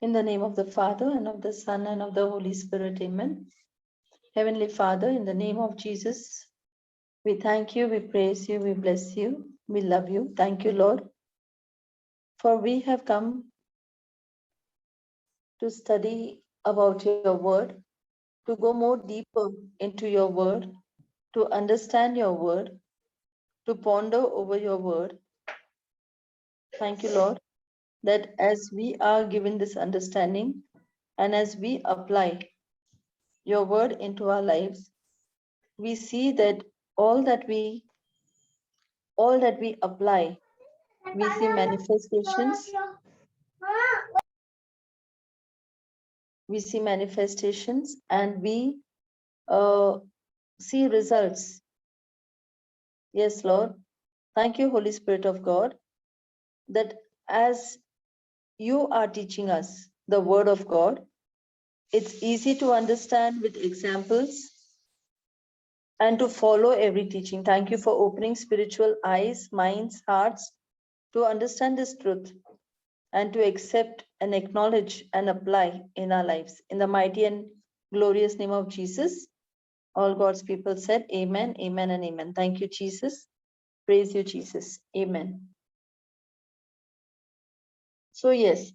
In the name of the Father, and of the Son, and of the Holy Spirit, amen. Heavenly Father, in the name of Jesus, we thank you, we praise you, we bless you, we love you. Thank you, Lord, for we have come to study about your word, to go more deeper into your word, to understand your word, to ponder over your word. Thank you, Lord, that as we are given this understanding and as we apply your word into our lives, we see that all that we apply, we see manifestations, and we uh, see results. Yes, Lord. Thank you, Holy Spirit of God, that as you are teaching us the word of God, it's easy to understand with examples and to follow every teaching. Thank you for opening spiritual eyes, minds, hearts to understand this truth and to accept and acknowledge and apply in our lives. In the mighty and glorious name of Jesus, all God's people said, Amen, Amen, and Amen. Thank you, Jesus. Praise you, Jesus. Amen. So, yes,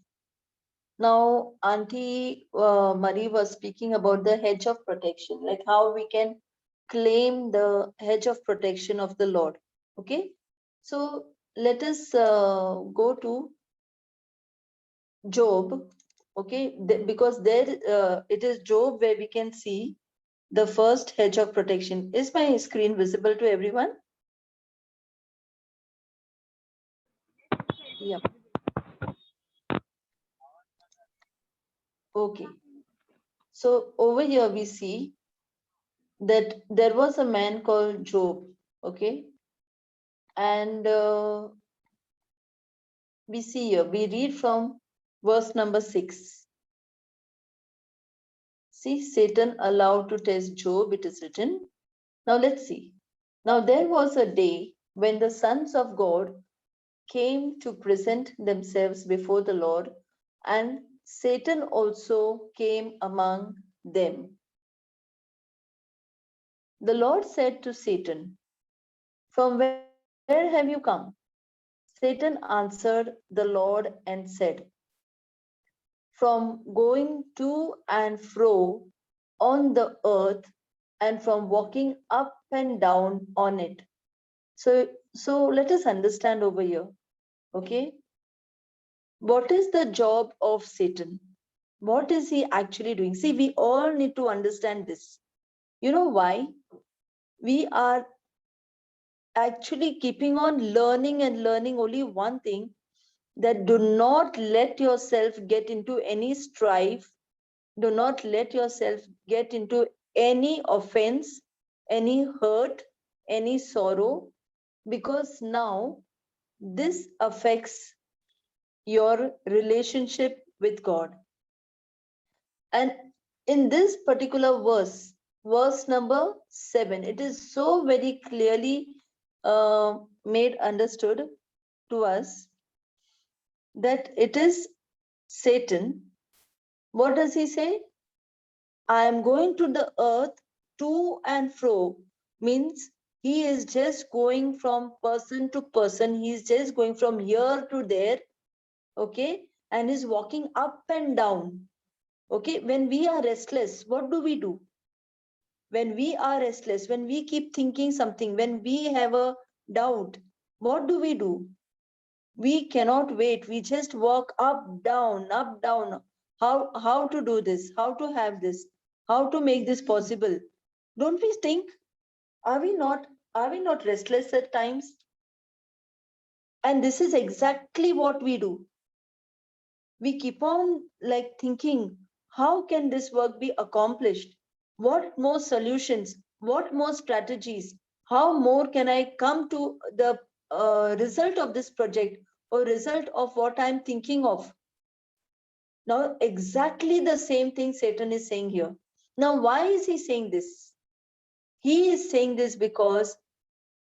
now Auntie Marie was speaking about the hedge of protection, like how we can claim the hedge of protection of the Lord. Okay, so let us go to Job. Okay, because there it is Job where we can see the first hedge of protection. Is my screen visible to everyone? Yeah. Okay. So over here we see that there was a man called Job. Okay. And we see here, we read from verse number 6. See, Satan allowed to test Job, it is written. Now let's see. Now there was a day when the sons of God came to present themselves before the Lord, and Satan also came among them. The Lord said to Satan, "From where have you come?" Satan answered the Lord and said, "From going to and fro on the earth, and from walking up and down on it." So let us understand over here. Okay, what is the job of Satan? What is he actually doing? See, we all need to understand this. You know why? We are actually keeping on learning and learning only one thing, that do not let yourself get into any strife, do not let yourself get into any offense, any hurt, any sorrow, because now this affects your relationship with God. And in this particular verse number 7, it is so very clearly made understood to us that it is Satan. What does he say? I am going to the earth to and fro, means he is just going from person to person. He is just going from here to there. Okay. And is walking up and down. Okay. When we are restless, what do we do? When we are restless, when we keep thinking something, when we have a doubt, what do? We cannot wait. We just walk up, down, up, down. How to do this? How to have this? How to make this possible? Don't we think? Are we not restless at times? And this is exactly what we do. We keep on like thinking, how can this work be accomplished? What more solutions? What more strategies? How more can I come to the result of this project or result of what I'm thinking of? Now, exactly the same thing Satan is saying here. Now, why is he saying this? He is saying this because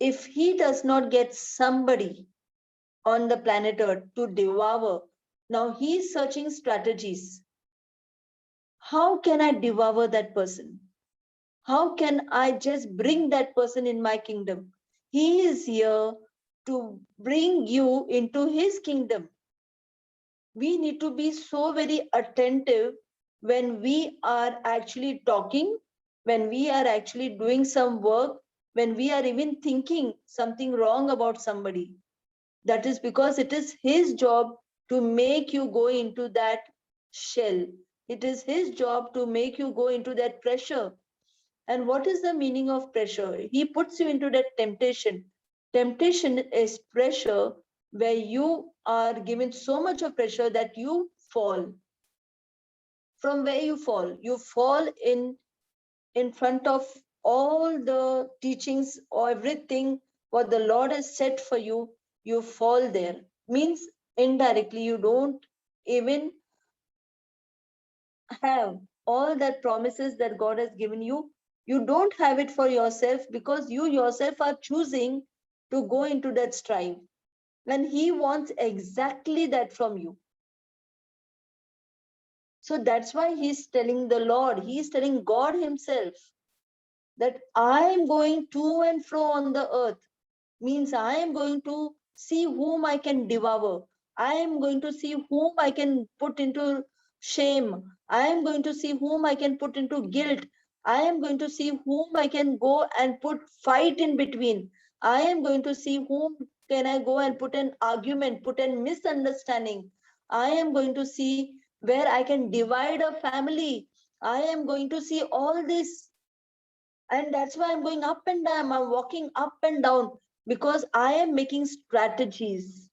if he does not get somebody on the planet Earth to devour Now he is searching strategies. How can I devour that person? How can I just bring that person in my kingdom? He is here to bring you into his kingdom. We need to be so very attentive when we are actually talking, when we are actually doing some work, when we are even thinking something wrong about somebody. That is because it is his job to make you go into that shell. It is his job to make you go into that pressure. And what is the meaning of pressure? He puts you into that temptation. Temptation is pressure where you are given so much of pressure that you fall. From where you fall in front of all the teachings or everything what the Lord has set for you, you fall there. Means indirectly you don't even have all that promises that God has given you. You don't have it for yourself because you yourself are choosing to go into that strife. And he wants exactly that from you. So that's why he's telling the Lord, he's telling God himself that I am going to and fro on the earth. Means I am going to see whom I can devour. I am going to see whom I can put into shame. I am going to see whom I can put into guilt. I am going to see whom I can go and put fight in between. I am going to see whom can I go and put an argument, put a misunderstanding. I am going to see where I can divide a family. I am going to see all this, and that's why I'm going up and down, I'm walking up and down, because I am making strategies.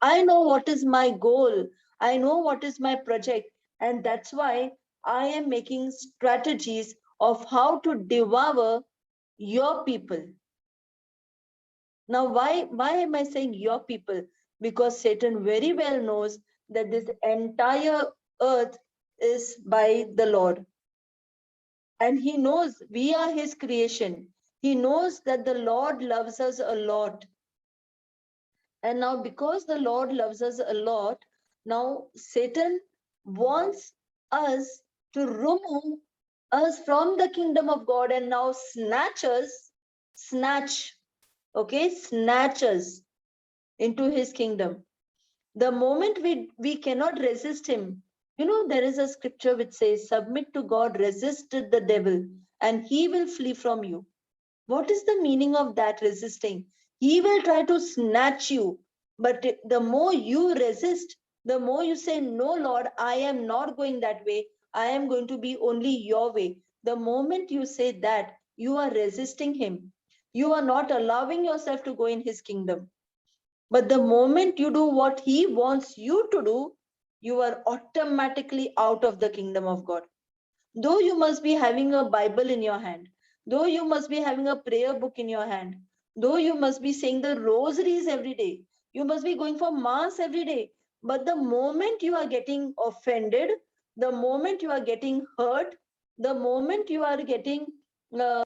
I know what is my goal, I know what is my project, and that's why I am making strategies of how to devour your people. Now why am I saying your people? Because Satan very well knows that this entire earth is by the Lord, and he knows we are his creation. He knows that the Lord loves us a lot. And now, because the Lord loves us a lot, now Satan wants us to remove us from the kingdom of God and now snatch us into his kingdom. The moment we cannot resist him, there is a scripture which says, submit to God, resist the devil, and he will flee from you. What is the meaning of that resisting? He will try to snatch you, but the more you resist, the more you say, no, Lord, I am not going that way. I am going to be only your way. The moment you say that, you are resisting him. You are not allowing yourself to go in his kingdom. But the moment you do what he wants you to do, you are automatically out of the kingdom of God. Though you must be having a Bible in your hand, though you must be having a prayer book in your hand, though you must be saying the rosaries every day, you must be going for mass every day. But the moment you are getting offended, the moment you are getting hurt, the moment you are getting uh,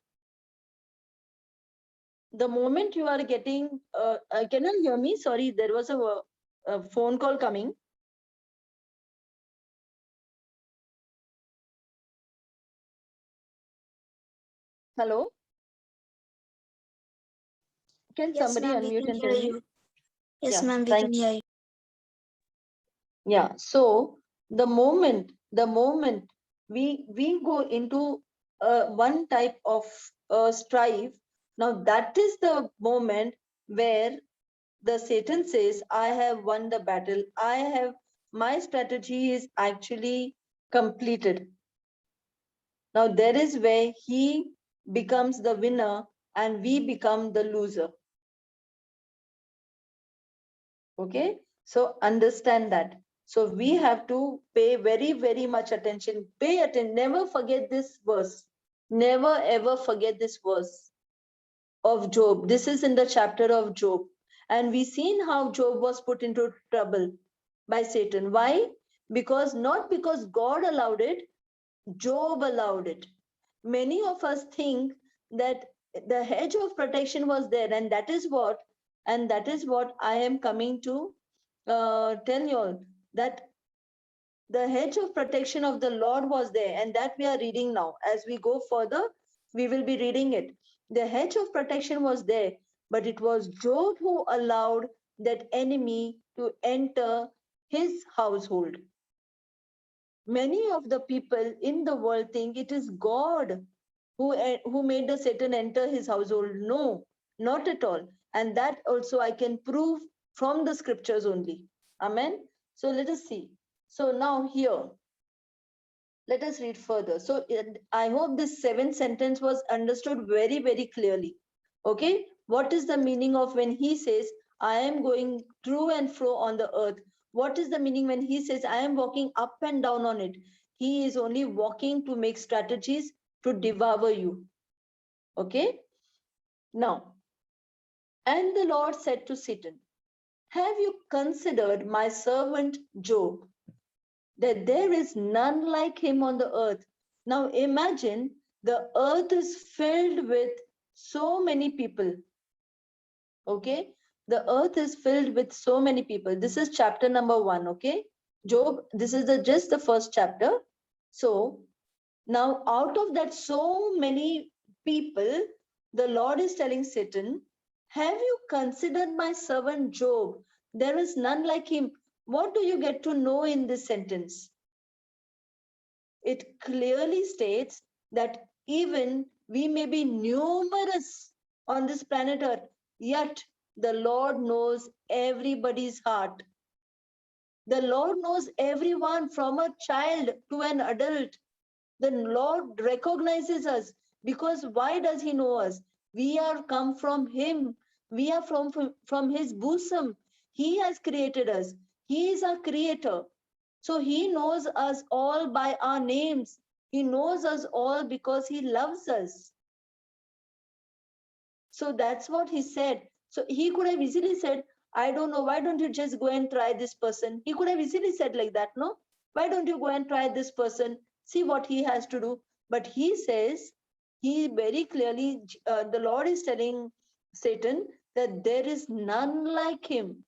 can you hear me? Sorry, there was a phone call coming. Hello? Can Yes, somebody ma'am, we unmute can and hear tell me? you. Yes, Yeah, ma'am, we thank can hear you. Yeah, so the moment we go into one type of strife, now that is the moment where the Satan says, I have won the battle. My strategy is actually completed. Now there is where he becomes the winner and we become the loser. Okay, so understand that. So we have to pay very, very much attention. Pay attention. Never forget this verse. Never ever forget this verse of Job. This is in the chapter of Job. And we seen how Job was put into trouble by Satan. Why? Not because God allowed it, Job allowed it. Many of us think that the hedge of protection was there, and that is what I am coming to tell you all, that The hedge of protection of the Lord was there, and that we are reading now. As we go further, we will be reading it. The hedge of protection was there, but it was Job who allowed that enemy to enter his household. Many of the people in the world think it is God who made the Satan enter his household. No, not at all. And that also I can prove from the scriptures only. Amen. So let us see. So now here, let us read further. So I hope this seventh sentence was understood very, very clearly. Okay. What is the meaning of when he says, I am going through and fro on the earth? What is the meaning when he says, I am walking up and down on it? He is only walking to make strategies to devour you. Okay. Now, and the Lord said to Satan, have you considered my servant Job, that there is none like him on the earth? Now imagine the earth is filled with so many people. Okay, the earth is filled with so many people. This is chapter number 1. Okay, Job, this is just the first chapter. So now out of that so many people, the Lord is telling Satan, have you considered my servant Job? There is none like him. What do you get to know in this sentence? It clearly states that even we may be numerous on this planet Earth, yet the Lord knows everybody's heart. The Lord knows everyone from a child to an adult. The Lord recognizes us because why does he know us? We are come from him. We are from his bosom. He has created us. He is our creator. So he knows us all by our names. He knows us all because he loves us. So that's what he said. So he could have easily said, I don't know, why don't you just go and try this person? He could have easily said like that, no? Why don't you go and try this person? See what he has to do. But he says, he very clearly, the Lord is telling Satan that there is none like him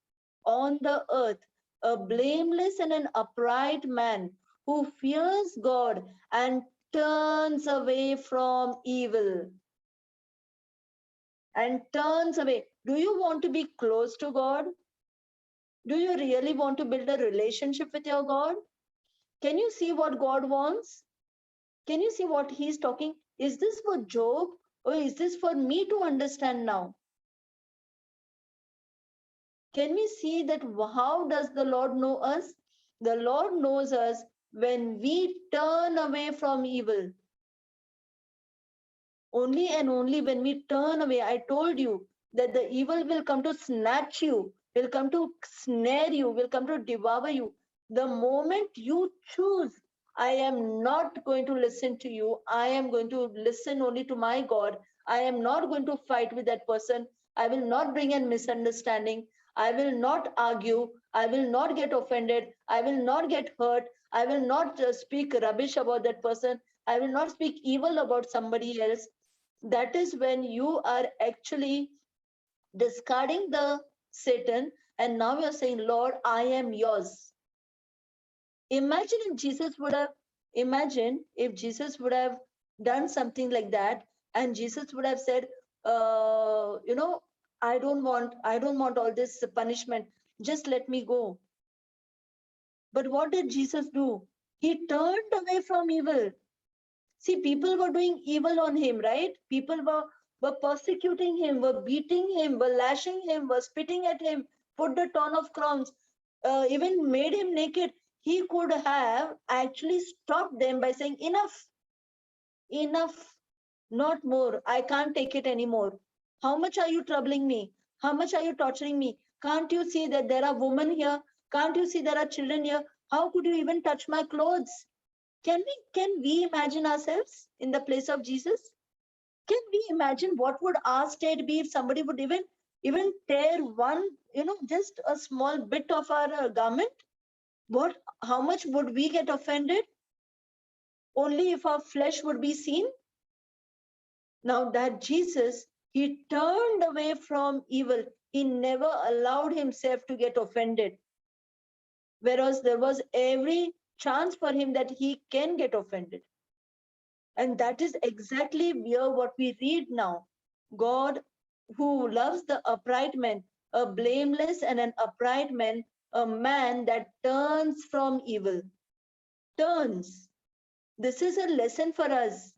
on the earth, a blameless and an upright man who fears God and turns away from evil. And turns away. Do you want to be close to God? Do you really want to build a relationship with your God? Can you see what God wants? Can you see what he's talking? Is this for Job or is this for me to understand now? Can we see that how does the Lord know us? The Lord knows us when we turn away from evil. Only and only when we turn away. I told you that the evil will come to snatch you, will come to snare you, will come to devour you. The moment you choose, I am not going to listen to you, I am going to listen only to my God. I am not going to fight with that person. I will not bring a misunderstanding. I will not argue. I will not get offended. I will not get hurt. I will not speak rubbish about that person. I will not speak evil about somebody else. That is when you are actually discarding the Satan, and now you're saying, Lord, I am yours. Imagine if Jesus would have, imagine if Jesus would have done something like that, and Jesus would have said, I don't want all this punishment. Just let me go. But what did Jesus do? He turned away from evil. See, people were doing evil on him, right? People were persecuting him, were beating him, were lashing him, were spitting at him, put the ton of crowns, even made him naked. He could have actually stopped them by saying, enough, enough, not more. I can't take it anymore. How much are you troubling me? How much are you torturing me? Can't you see that there are women here? Can't you see there are children here? How could you even touch my clothes? Can we imagine ourselves in the place of Jesus? Can we imagine what would our state be if somebody would even tear one, just a small bit of our garment? How much would we get offended? Only if our flesh would be seen. Now that Jesus, he turned away from evil. He never allowed himself to get offended. Whereas there was every chance for him that he can get offended. And that is exactly where what we read now. God, who loves the upright man, a blameless and an upright man, a man that turns from evil. Turns. This is a lesson for us.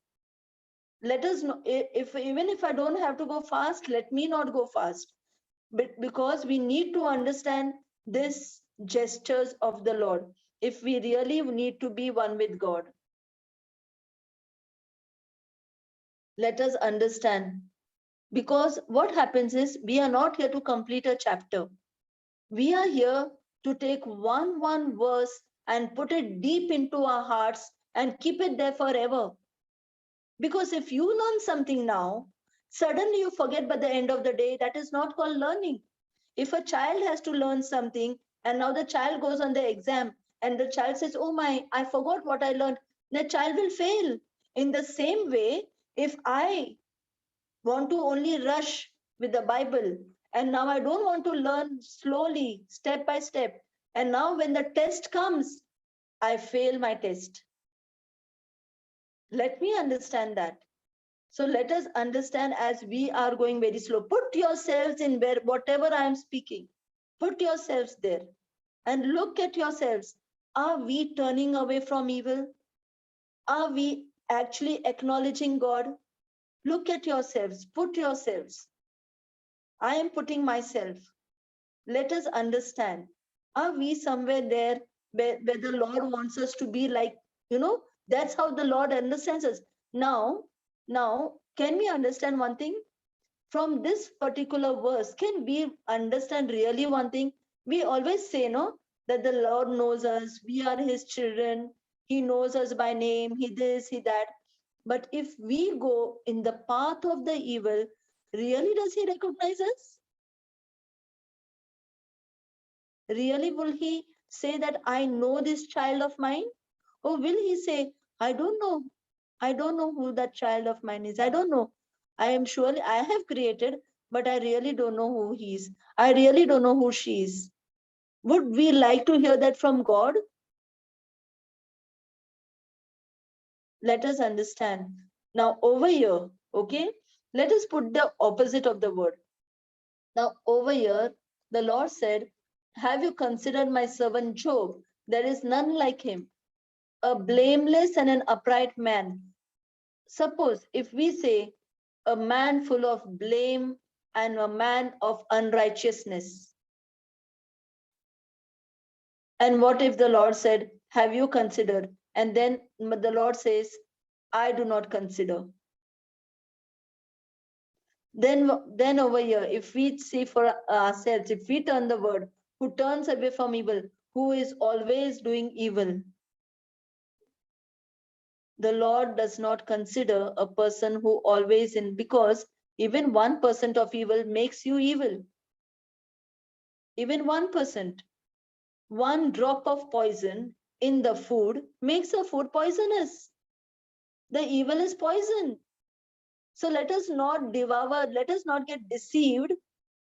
Let us know, if even if I don't have to go fast, let me not go fast. But because we need to understand this gestures of the Lord, if we really need to be one with God. Let us understand, because what happens is we are not here to complete a chapter. We are here to take one verse and put it deep into our hearts and keep it there forever. Because if you learn something now, suddenly you forget by the end of the day, that is not called learning. If a child has to learn something and now the child goes on the exam and the child says, oh my, I forgot what I learned, the child will fail. In the same way, if I want to only rush with the Bible, and now I don't want to learn slowly, step by step, and now when the test comes, I fail my test. Let me understand that. So let us understand as we are going very slow. Put yourselves in where whatever I am speaking. Put yourselves there and look at yourselves. Are we turning away from evil? Are we actually acknowledging God? Look at yourselves. Put yourselves. I am putting myself. Let us understand. Are we somewhere there where the Lord wants us to be like, that's how the Lord understands us. Now, can we understand one thing? From this particular verse, can we understand really one thing? We always say, no, that the Lord knows us, we are his children, he knows us by name, he this, he that. But if we go in the path of the evil, really does he recognize us? Really will he say that I know this child of mine? Or will he say, I don't know. I don't know who that child of mine is. I don't know. I am surely I have created, but I really don't know who he is. I really don't know who she is. Would we like to hear that from God? Let us understand. Now, over here, okay, let us put the opposite of the word. Now, over here, the Lord said, have you considered my servant Job? There is none like him, a blameless and an upright man. Suppose if we say a man full of blame and a man of unrighteousness. And what if the Lord said, have you considered? And then the Lord says, I do not consider. Then over here, if we see for ourselves, if we turn the word, who turns away from evil, who is always doing evil, the Lord does not consider a person who always in, because even 1% of evil makes you evil. Even 1%. One drop of poison in the food makes the food poisonous. The evil is poison. So let us not devour, let us not get deceived.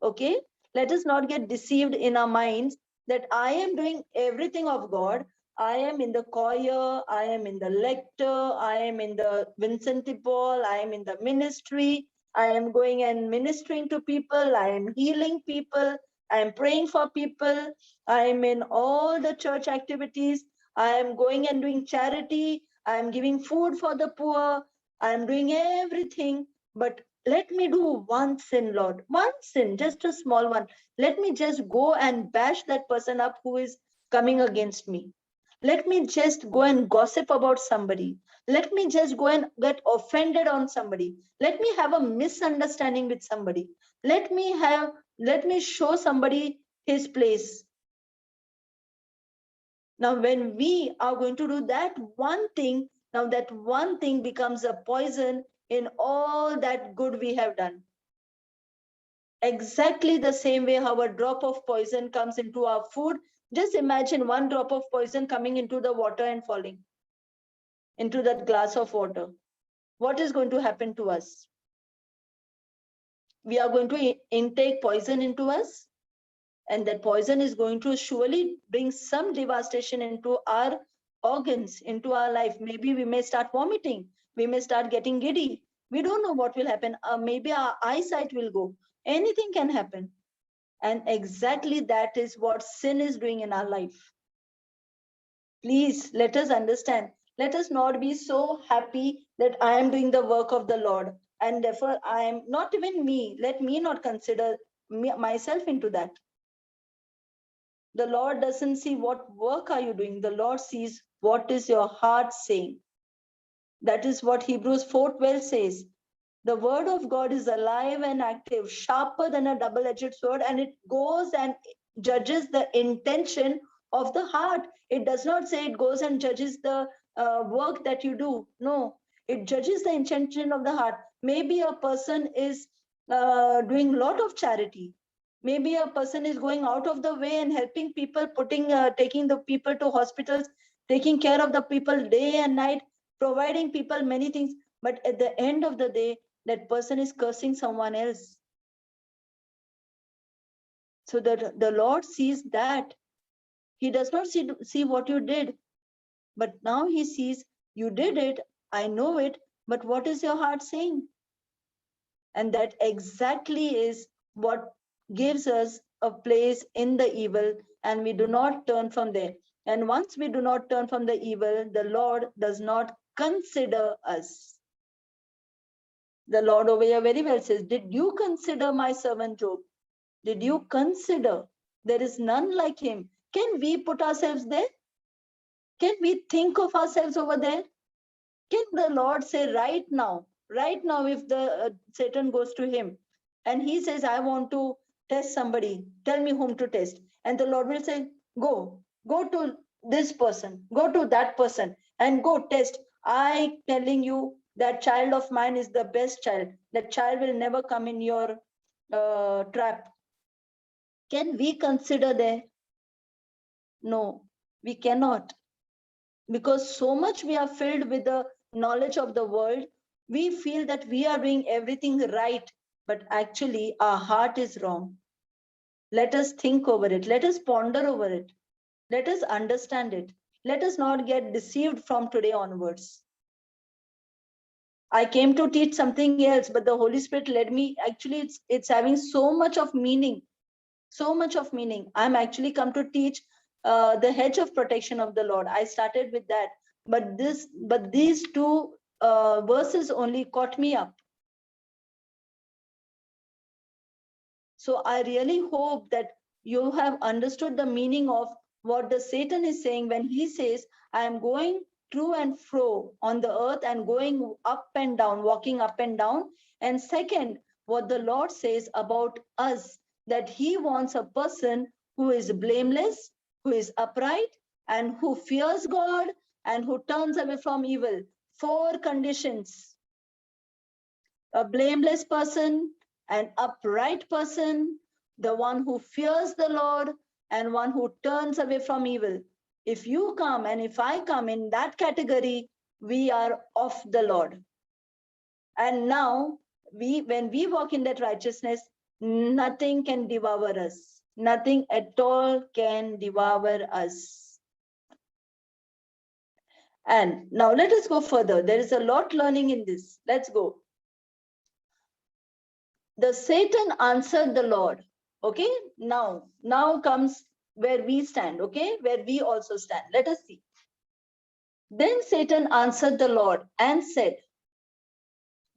Okay? Let us not get deceived in our minds that I am doing everything of God. I am in the choir, I am in the lecture, I am in the Vincent de Paul, I am in the ministry, I am going and ministering to people, I am healing people, I am praying for people, I am in all the church activities, I am going and doing charity, I am giving food for the poor, I am doing everything. But let me do one sin, Lord, one sin, just a small one. Let me just go and bash that person up who is coming against me. Let me just go and gossip about somebody. Let me just go and get offended on somebody. Let me have a misunderstanding with somebody. Let me show somebody his place. Now, when we are going to do that one thing, now that one thing becomes a poison in all that good we have done. Exactly the same way how a drop of poison comes into our food. Just imagine one drop of poison coming into the water and falling into that glass of water. What is going to happen to us? We are going to intake poison into us, and that poison is going to surely bring some devastation into our organs into our life. Maybe we may start vomiting. We may start getting giddy. We don't know what will happen. Maybe our eyesight will go. Anything can happen. And exactly that is what sin is doing in our life. Please let us understand. Let us not be so happy that I am doing the work of the Lord. And therefore, I am not even me. Let me not consider myself into that. The Lord doesn't see what work are you doing. The Lord sees what is your heart saying. That is what Hebrews 4:12 says. The word of God is alive and active, sharper than a double-edged sword, and it goes and judges the intention of the heart. It does not say it goes and judges the work that you do. No, it judges the intention of the heart. Maybe a person is doing a lot of charity. Maybe a person is going out of the way and helping people, taking the people to hospitals, taking care of the people day and night, providing people many things. But at the end of the day, that person is cursing someone else. So that the Lord sees that. He does not see what you did, but now he sees you did it. I know it, but what is your heart saying? And that exactly is what gives us a place in the evil, and we do not turn from there. And once we do not turn from the evil, the Lord does not consider us. The Lord over here very well says, did you consider my servant Job? Did you consider? There is none like him. Can we put ourselves there? Can we think of ourselves over there? Can the Lord say right now, if the Satan goes to him and he says, I want to test somebody, tell me whom to test. And the Lord will say, go to this person, go to that person and go test. I telling you that child of mine is the best child. That child will never come in your trap. Can we consider there? No, we cannot. Because so much we are filled with the knowledge of the world, we feel that we are doing everything right, but actually our heart is wrong. Let us think over it. Let us ponder over it. Let us understand it. Let us not get deceived from today onwards. I came to teach something else, but the Holy Spirit led me. Actually, it's having so much of meaning. So much of meaning. I'm actually come to teach the hedge of protection of the Lord. I started with that, but these two verses only caught me up. So I really hope that you have understood the meaning of what the Satan is saying when he says, I am going to and fro on the earth and going up and down, walking up and down. And second, what the Lord says about us, that he wants a person who is blameless, who is upright, and who fears God and who turns away from evil. 4 conditions. A blameless person, an upright person, the one who fears the Lord, and one who turns away from evil. If you come and if I come in that category, we are of the Lord. And now, when we walk in that righteousness, nothing can devour us. Nothing at all can devour us. And now let us go further. There is a lot learning in this. Let's go. The Satan answered the Lord. Okay, now comes where we stand. Okay, where we also stand. Let us see. Then Satan answered the Lord and said,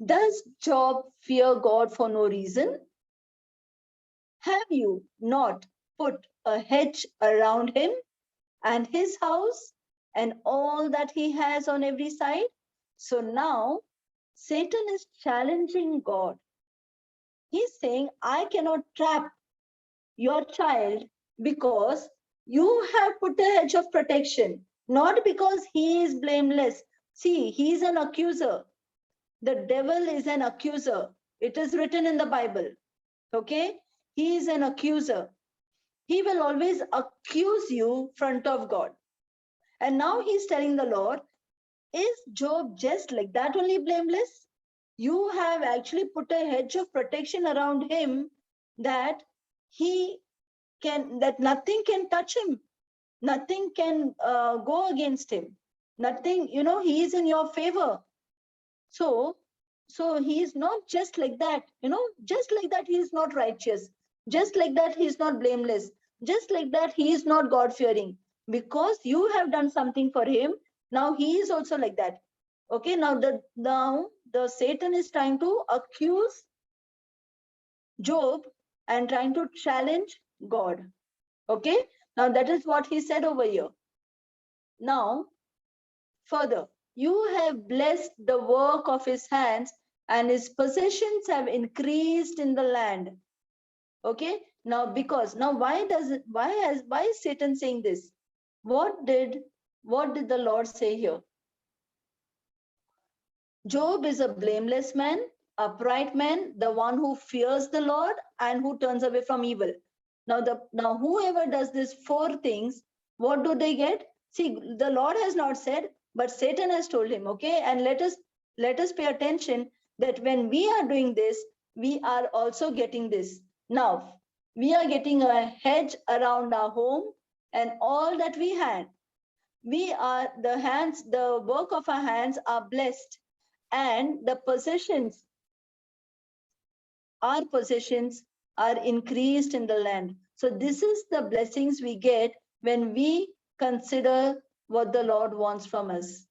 does Job fear God for no reason? Have you not put a hedge around him and his house and all that he has on every side? So now Satan is challenging God. He's saying, I cannot trap your child because you have put a hedge of protection, not because he is blameless. See, he is an accuser. The devil is an accuser. It is written in the Bible. Okay? He is an accuser. He will always accuse you front of God. And now he's telling the Lord, is Job just like that only blameless? You have actually put a hedge of protection around him that that nothing can touch him. Nothing can go against him. Nothing, he is in your favor. So he is not just like that, just like that he is not righteous, just like that he is not blameless, just like that he is not God fearing, because you have done something for him. Now he is also like that. Okay, now the Satan is trying to accuse Job and trying to challenge God. Okay, now that is what he said over here. Now further, you have blessed the work of his hands, and his possessions have increased in the land. Okay, now because now why is Satan saying this? What did the Lord say here? Job is a blameless man, upright man, the one who fears the Lord and who turns away from evil. Now whoever does these four things, what do they get? See, the Lord has not said, but Satan has told him. Okay, and let us pay attention that when we are doing this, we are also getting this. Now we are getting a hedge around our home and all that we had. The work of our hands are blessed, and our possessions are increased in the land. So this is the blessings we get when we consider what the Lord wants from us.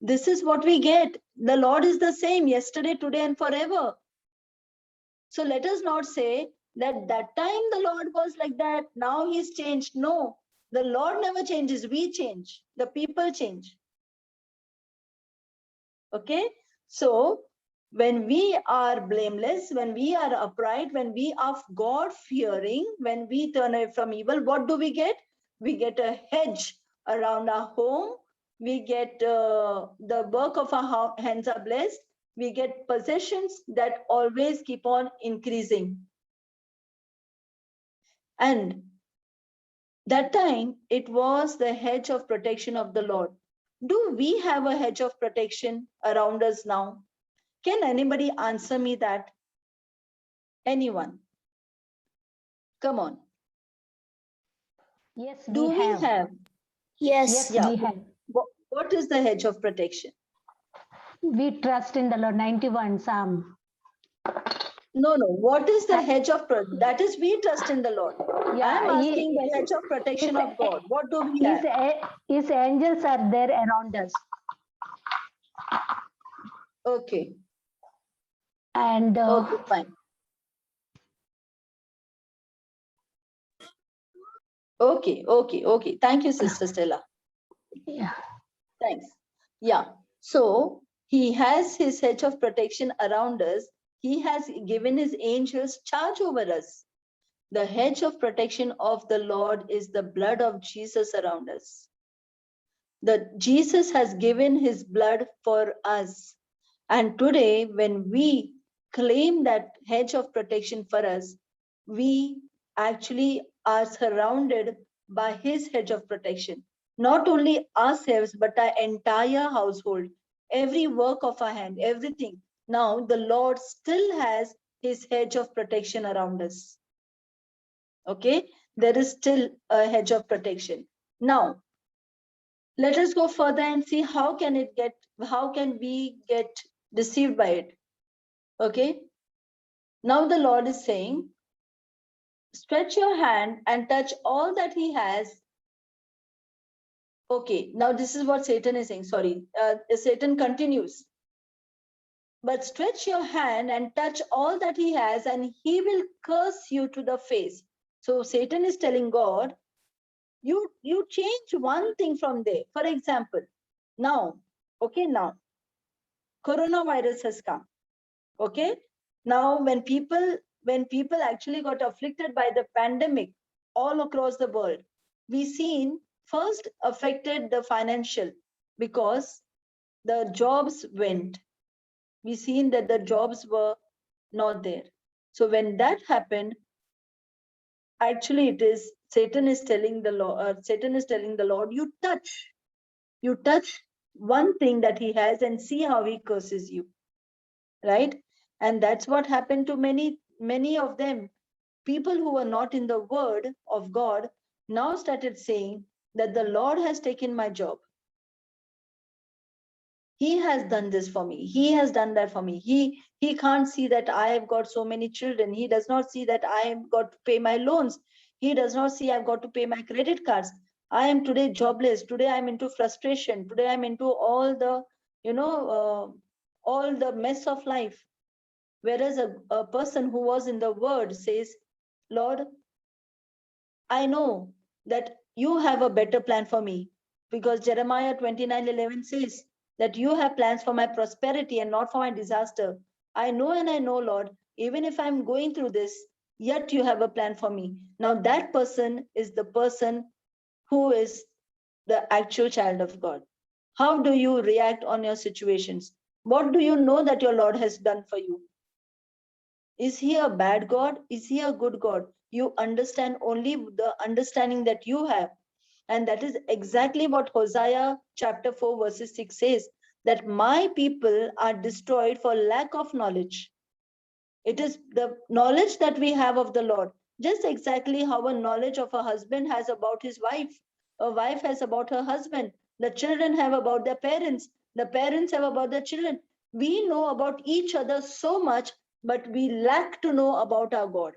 This is what we get. The Lord is the same yesterday, today, and forever. So let us not say that time the Lord was like that, now he's changed. No, the Lord never changes. We change. The people change. Okay, so when we are blameless, when we are upright, when we are God fearing, when we turn away from evil, what do we get? We get a hedge around our home. We get the work of our hands are blessed. We get possessions that always keep on increasing. And that time it was the hedge of protection of the Lord. Do we have a hedge of protection around us now? Can anybody answer me that? Anyone? Come on. Yes, Do we have? Yes, Yeah. we have. What is the hedge of protection? We trust in the Lord. 91 Psalm. No. What is the hedge of protection? That is, we trust in the Lord. Yeah, I am asking the hedge of protection of God. What do we have? His angels are there around us. Okay. And Okay, fine. Okay. Thank you, Sister Stella. yeah, Thanks. Yeah. So he has his hedge of protection around us. He has given his angels charge over us. The hedge of protection of the Lord is the blood of Jesus around us. That Jesus has given his blood for us. And today, when we claim that hedge of protection for us, we actually are surrounded by his hedge of protection. Not only ourselves, but our entire household, every work of our hand, everything. Now, the Lord still has his hedge of protection around us. Okay, there is still a hedge of protection. Now, let us go further and see how can we get deceived by it. Okay, now the Lord is saying, stretch your hand and touch all that he has. Okay, now this is what Satan is saying. Sorry, Satan continues. But stretch your hand and touch all that he has, and he will curse you to the face. So Satan is telling God, you change one thing from there. For example, now coronavirus has come. Okay, now when people actually got afflicted by the pandemic all across the world, we seen first affected the financial, because the jobs went. We seen that the jobs were not there. So when that happened, actually it is Satan is telling the Lord, you touch one thing that he has and see how he curses you, right? And that's what happened to many of them. People who were not in the word of God, now started saying that the Lord has taken my job. He has done this for me. He has done that for me. He can't see that I have got so many children. He does not see that I have got to pay my loans. He does not see I've got to pay my credit cards. I am today jobless. Today I'm into frustration. Today I'm into all the, all the mess of life. Whereas a person who was in the word says, Lord, I know that you have a better plan for me, because Jeremiah 29:11 says that you have plans for my prosperity and not for my disaster. I know, and I know, Lord, even if I'm going through this, yet you have a plan for me. Now, that person is the person who is the actual child of God. How do you react on your situations? What do you know that your Lord has done for you? Is he a bad God? Is he a good God? You understand only the understanding that you have. And that is exactly what Hosea chapter 4 verses 6 says, that my people are destroyed for lack of knowledge. It is the knowledge that we have of the Lord, just exactly how a knowledge of a husband has about his wife, a wife has about her husband, the children have about their parents, the parents have about their children. We know about each other so much, but we lack to know about our God.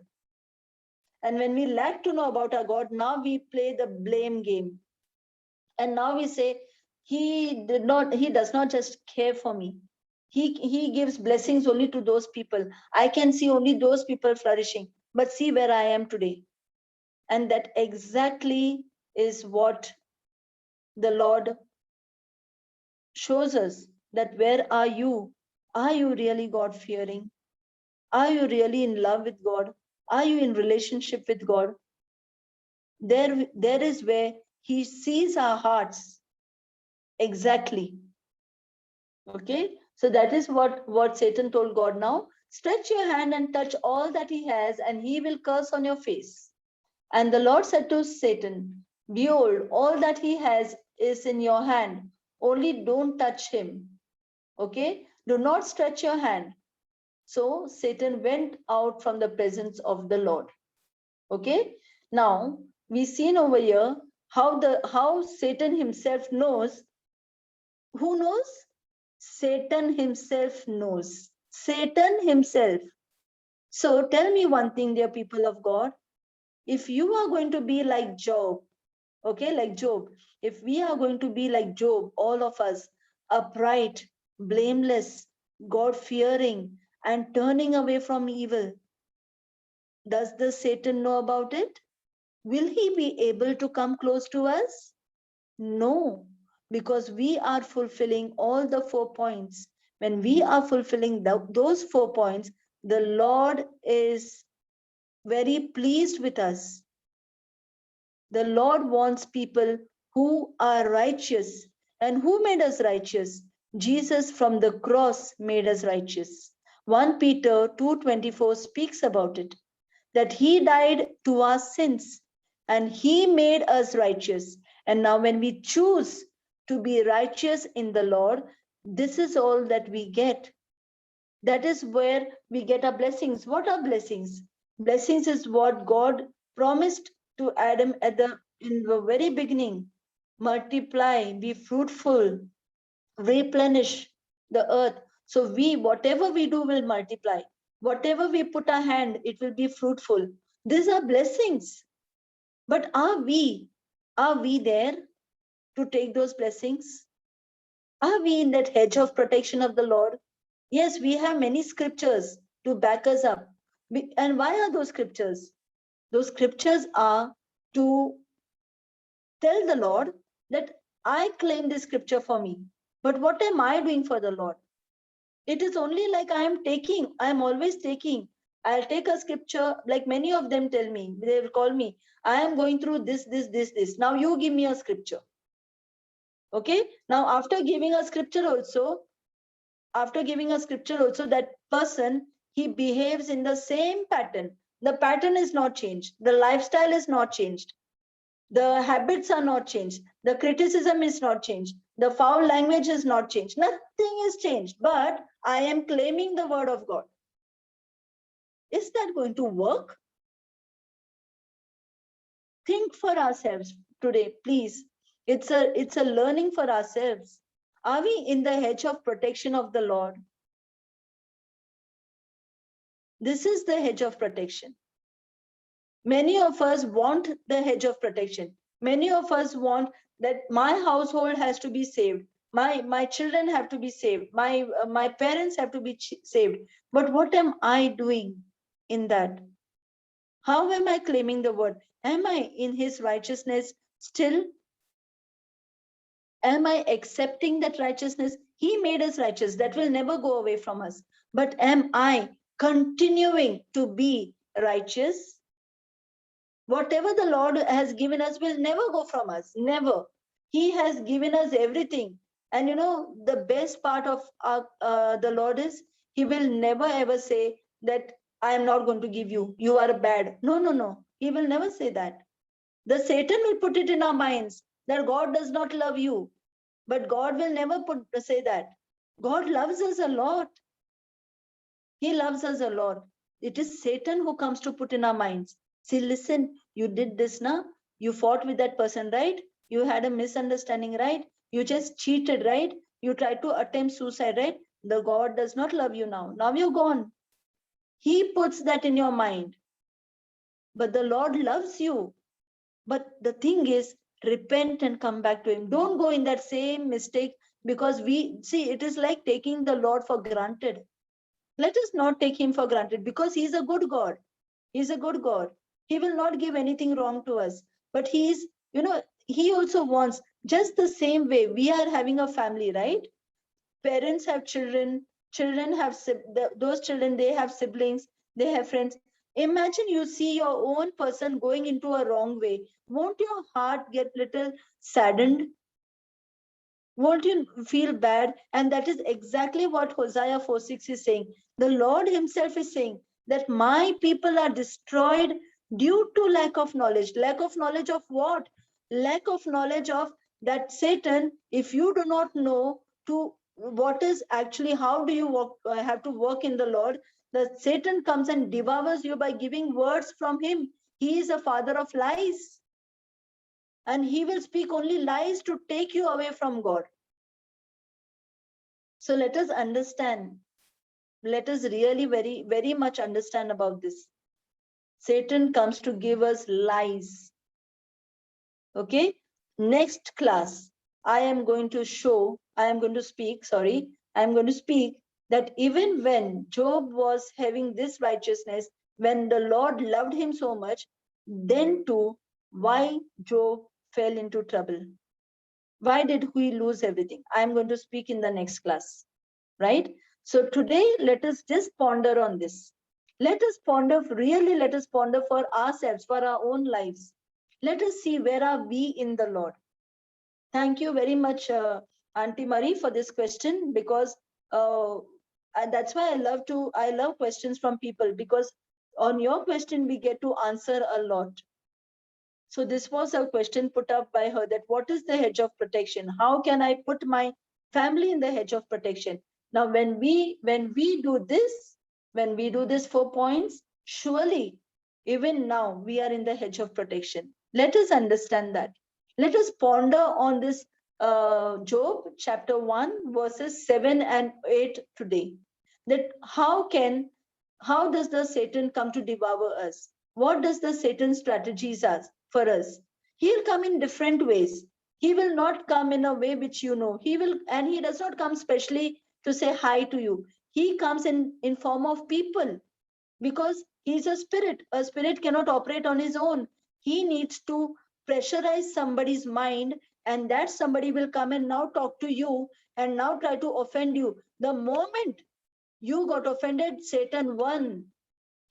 And when we lack to know about our God, now we play the blame game. And now we say, he does not just care for me. He gives blessings only to those people. I can see only those people flourishing, but see where I am today. And that exactly is what the Lord shows us, that where are you? Are you really God fearing? Are you really in love with God? Are you in relationship with God? There is where he sees our hearts exactly. Okay, so that is what Satan told God. Now stretch your hand and touch all that he has, and he will curse on your face. And the Lord said to Satan, behold, all that he has is in your hand, only don't touch him. Okay, do not stretch your hand. So Satan went out from the presence of the Lord. Okay, now we seen over here how Satan himself knows. Who knows? Satan himself knows. Satan himself. So tell me one thing, dear people of God. If you are going to be like Job, okay, like Job, if we are going to be like Job, all of us, upright, blameless, God fearing, and turning away from evil, does the Satan know about it? Will he be able to come close to us? No, because we are fulfilling all the 4 points. When we are fulfilling those 4 points, the Lord is very pleased with us. The Lord wants people who are righteous. And who made us righteous? Jesus from the cross made us righteous. 1 Peter 2:24 speaks about it, that he died to our sins and he made us righteous. And now when we choose to be righteous in the Lord, this is all that we get. That is where we get our blessings. What are blessings? Blessings is what God promised to Adam in the very beginning. Multiply, be fruitful, replenish the earth. So whatever we do will multiply. Whatever we put our hand, it will be fruitful. These are blessings. But are we there to take those blessings? Are we in that hedge of protection of the Lord? Yes, we have many scriptures to back us up. And why are those scriptures? Those scriptures are to tell the Lord that I claim this scripture for me. But what am I doing for the Lord? It is only like I am always taking. I'll take a scripture, like many of them tell me, they will call me, I am going through this. Now you give me a scripture. Okay, now after giving a scripture also, that person, he behaves in the same pattern. The pattern is not changed. The lifestyle is not changed. The habits are not changed. The criticism is not changed. The foul language is not changed. Nothing is changed. But I am claiming the word of God. Is that going to work? Think for ourselves today, please. It's a learning for ourselves. Are we in the hedge of protection of the Lord? This is the hedge of protection. Many of us want the hedge of protection. Many of us want that my household has to be saved. My children have to be saved. My parents have to be saved. But what am I doing in that? How am I claiming the word? Am I in his righteousness still? Am I accepting that righteousness? He made us righteous. That will never go away from us. But am I continuing to be righteous? Whatever the Lord has given us will never go from us. Never. He has given us everything. And you know, the best part of the Lord is he will never ever say that I am not going to give you. You are bad. No, no, no. He will never say that. The Satan will put it in our minds that God does not love you. But God will never say that. God loves us a lot. He loves us a lot. It is Satan who comes to put in our minds. See, listen, you did this now. You fought with that person, right? You had a misunderstanding, right? You just cheated, right? You tried to attempt suicide, right? The God does not love you now. Now you're gone. He puts that in your mind. But the Lord loves you. But the thing is, repent and come back to him. Don't go in that same mistake, because we see it is like taking the Lord for granted. Let us not take him for granted, because he's a good God. He's a good God. He will not give anything wrong to us. But he's, you know, he also wants, just the same way we are having a family, right? Parents have children, children have those children, they have siblings, they have friends. Imagine you see your own person going into a wrong way. Won't your heart get little saddened? Won't you feel bad? And that is exactly what Hosea 4:6 is saying. The Lord himself is saying that my people are destroyed due to lack of knowledge. Lack of knowledge of what? Lack of knowledge of that Satan, if you do not know to what is actually, how do you work, have to work in the Lord, the Satan comes and devours you by giving words from him. He is a father of lies. And he will speak only lies to take you away from God. So let us understand. Let us really very, very much understand about this. Satan comes to give us lies. Okay. Next class, I am going to speak that even when Job was having this righteousness, when the Lord loved him so much, then too, why Job fell into trouble. Why did we lose everything? I'm going to speak in the next class, right? So today, let us just ponder on this. Let us ponder for ourselves, for our own lives. Let us see where are we in the Lord. Thank you very much, Auntie Marie, for this question, because and that's why I love questions from people, because on your question, we get to answer a lot. So this was a question put up by her, that what is the hedge of protection? How can I put my family in the hedge of protection? Now, when we do this 4 points, surely even now we are in the hedge of protection. Let us understand that. Let us ponder on this Job chapter 1 verses 7 and 8 today. That how does the Satan come to devour us? What does the Satan strategies are for us? He'll come in different ways. He will not come in a way which you know. He does not come specially to say hi to you. He comes in form of people, because he's a spirit. A spirit cannot operate on his own. He needs to pressurize somebody's mind, and that somebody will come and now talk to you and now try to offend you. The moment you got offended, Satan won.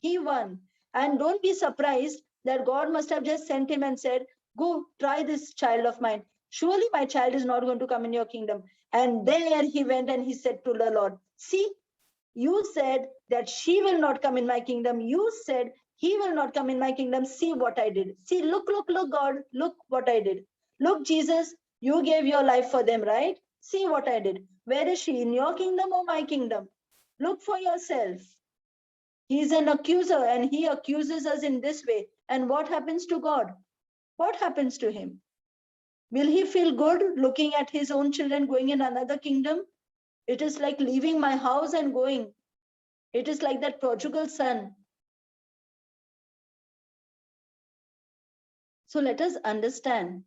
He won. And don't be surprised that God must have just sent him and said, go try this child of mine. Surely my child is not going to come in your kingdom. And there he went and he said to the Lord, see, you said that she will not come in my kingdom. You said he will not come in my kingdom. See what I did. See, look, God, look what I did. Look, Jesus, you gave your life for them, right? See what I did. Where is she? In your kingdom or my kingdom? Look for yourself. He's an accuser and he accuses us in this way. And what happens to God? what happens to him? Will he feel good looking at his own children going in another kingdom? It is like leaving my house and going. It is like that prodigal son. So let us understand.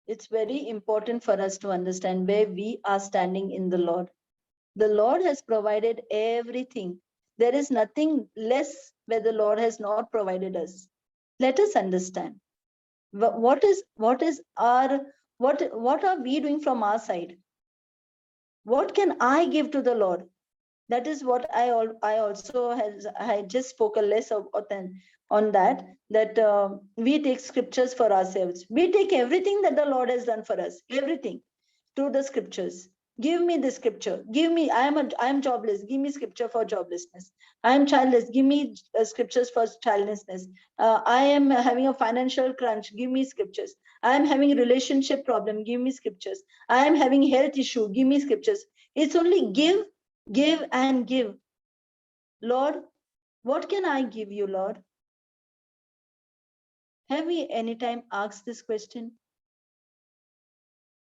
It's very important for us to understand where we are standing in the Lord. The Lord has provided everything. There is nothing less where the Lord has not provided us. Let us understand. What are we doing from our side? What can I give to the Lord? That is what I also I just spoke a less on that we take scriptures for ourselves. We take everything that the Lord has done for us, everything through the scriptures. Give me the scripture. Give me, I am jobless. Give me scripture for joblessness. I am childless. Give me scriptures for childlessness. I am having a financial crunch. Give me scriptures. I am having a relationship problem. Give me scriptures. I am having health issue. Give me scriptures. It's only give, give and give. Lord, what can I give you, Lord? Have we any time asked this question?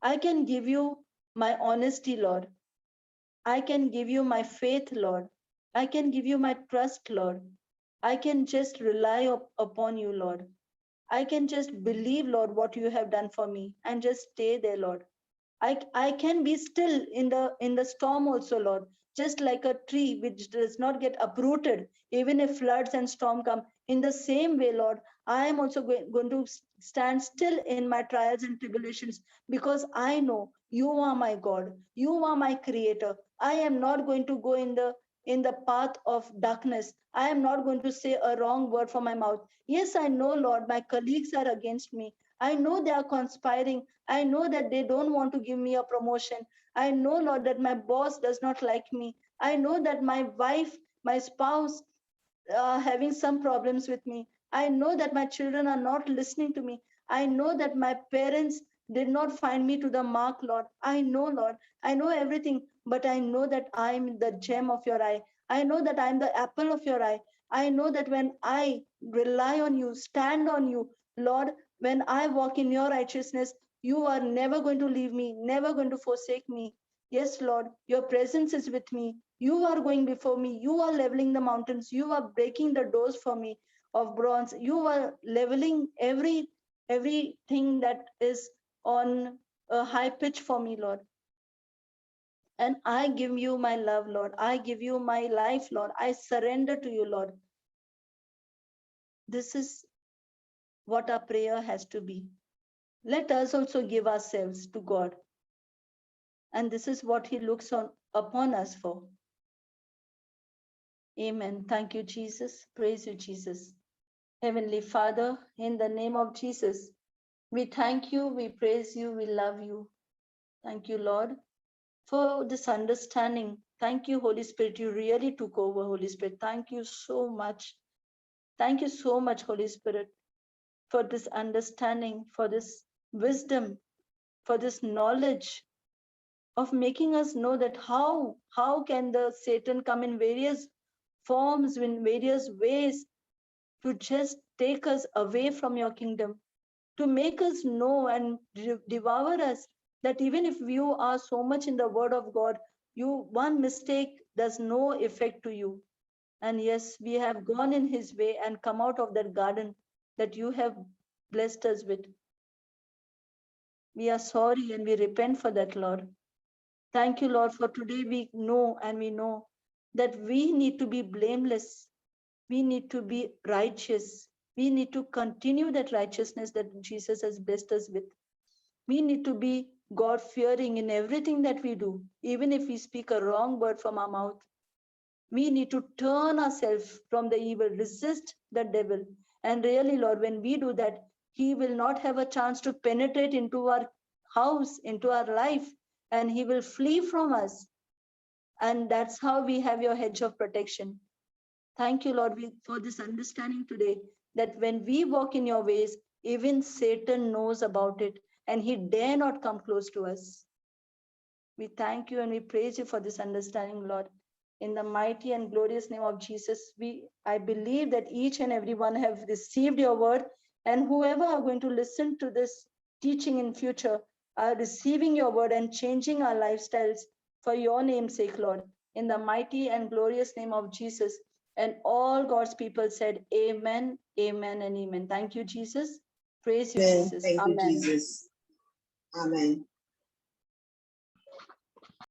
I can give you my honesty, Lord. I can give you my faith, Lord. I can give you my trust, Lord. I can just rely upon you, Lord. I can just believe, Lord, what you have done for me and just stay there, Lord. I can be still in the storm also, Lord, just like a tree which does not get uprooted, even if floods and storm come. In the same way, Lord, I am also going to stand still in my trials and tribulations because I know you are my God, you are my creator. I am not going to go in the path of darkness. I am not going to say a wrong word from my mouth. Yes, I know, Lord, my colleagues are against me. I know they are conspiring. I know that they don't want to give me a promotion. I know, Lord, that my boss does not like me. I know that my wife, my spouse are having some problems with me. I know that my children are not listening to me. I know that my parents did not find me to the mark, Lord. I know, Lord. I know everything, but I know that I'm the gem of your eye. I know that I'm the apple of your eye. I know that when I rely on you, stand on you, Lord, when I walk in your righteousness, you are never going to leave me, never going to forsake me. Yes, Lord, your presence is with me. You are going before me. You are leveling the mountains. You are breaking the doors for me of bronze. You are leveling everything that is on a high pitch for me, Lord. And I give you my love, Lord. I give you my life, Lord. I surrender to you, Lord. This is what our prayer has to be. Let us also give ourselves to God. And this is what he looks upon us for. Amen. Thank you, Jesus. Praise you, Jesus. Heavenly Father, in the name of Jesus, we thank you, we praise you, we love you. Thank you, Lord, for this understanding. Thank you, Holy Spirit. You really took over, Holy Spirit. Thank you so much. Thank you so much, Holy Spirit, for this understanding, for this wisdom, for this knowledge of making us know that how can the Satan come in various forms, in various ways to just take us away from your kingdom, to make us know and devour us, that even if you are so much in the word of God, you one mistake does no effect to you. And yes, we have gone in his way and come out of that garden that you have blessed us with. We are sorry and we repent for that, Lord. Thank you, Lord, for today we know and we know that we need to be blameless. We need to be righteous. We need to continue that righteousness that Jesus has blessed us with. We need to be God fearing in everything that we do, even if we speak a wrong word from our mouth. We need to turn ourselves from the evil, resist the devil. And really, Lord, when we do that, he will not have a chance to penetrate into our house, into our life, and he will flee from us. And that's how we have your hedge of protection. Thank you, Lord, for this understanding today that when we walk in your ways, even Satan knows about it and he dare not come close to us. We thank you and we praise you for this understanding, Lord. In the mighty and glorious name of Jesus, I believe that each and everyone have received your word, and whoever are going to listen to this teaching in future are receiving your word and changing our lifestyles for your name's sake, Lord. In the mighty and glorious name of Jesus. And all God's people said, Amen, Amen, and Amen. Thank you, Jesus. Praise you, Amen. Jesus. Thank you, Amen. Jesus. Amen.